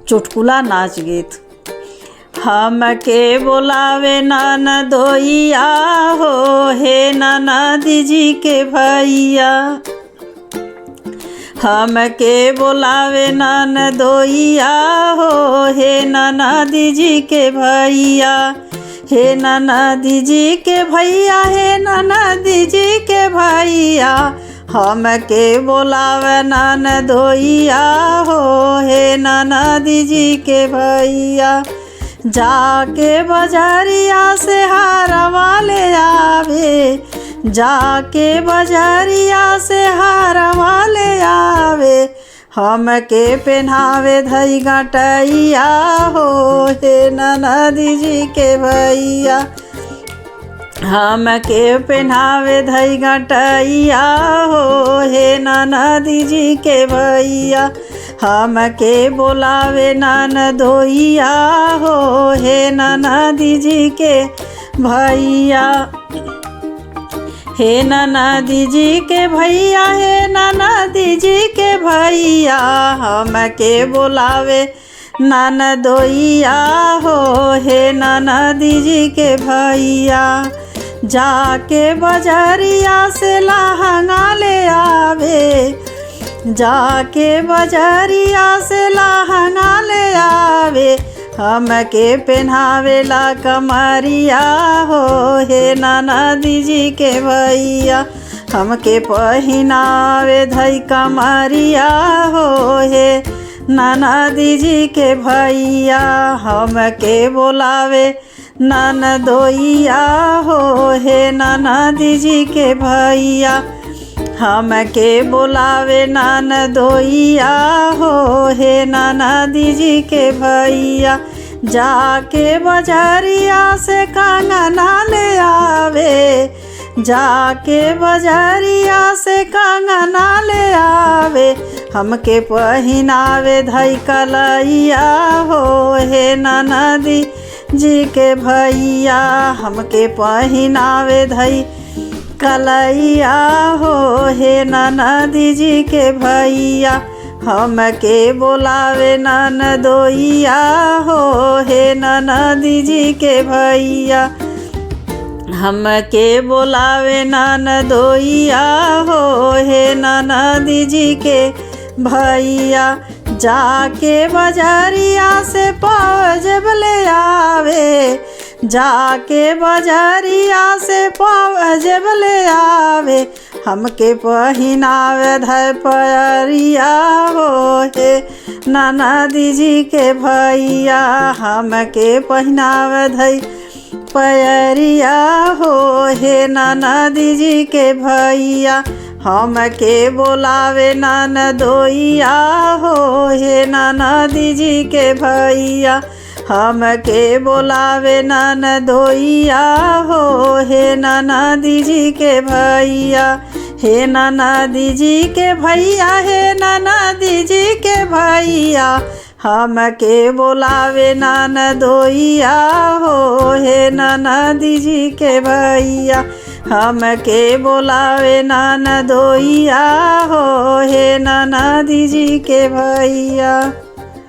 चुटकुला नाच गीत। हमके बोलावे ननदोइया हो, हे ननदी जी के भैया। हमके बोलावे ननदोइया हो, हे ननदी जी के भैया। हे ननदी जी के भैया, हे ननदी जी के भैया। हमके बोलावे ननदोइया हो, हे ननदी जी के भैया। जाके बजरिया से हारवा ले आवे, जाके बजरिया से हारवा ले आवे। हमके पहनावे धई गटैया हो, हे ननदी जी के भैया। हमके पहनावे धई गटैया हो, हे ननदी जी के भैया। हमके बोलावे ननदोइया हो, हे ननदी जी के भैया। हे ननदी जी के भैया, हे ननदी जी के भैया। हमके बोलावे ननदोइया हो, हे ननदी जी के भैया। जाके बजरिया से लहंगा ले आवे, जाके बजरिया से लहंगा ले आवे। हमके पहनावे ला कमरिया हो, हे ननदी जी के भैया। हमके पहनावे धई कमरिया हो, हे ननदी जी के भैया। हमके बोलावे ननदोइया हो, हे ननदी जी के भैया। हमके बोलावे ननदोइया हो, हे ननदी जी के भैया। जाके बजरिया से कंगना ले आवे, जाके बजरिया से कंगना ले आवे। हमके पहनावे धई कलैया हो, हे ननदी जी के भैया। हमके पहनावे धई कलैया हो, हे ननदी जी के भैया। हमके बोलावे ननदोइया हो, हे ननदी जी के भैया। हमके बोलावे ननदोइया हो, हे ननदी जी के भैया। जाके बजरिया से पावजब ले आवे, जाके बजरिया से पावजब ले आवे। हमके पहनावे धई पैरिया हो, हे ननदी जी के भैया। हमके पहनावे धई पैरिया हो, हे ननदी जी के भैया। हमके बोलावे ननदोइया हो, हे ननदी जी के भैया। हमके बोलावे ननदोइया हो, हे ननदी जी के भैया। हे ननदी जी के भैया, हे ननदी जी के भैया। हमके बोलावे ननदोइया हो, हे ननदी जी के भैया। हमके बोलावे ननदोइया हो, हे ननदी जी के भैया।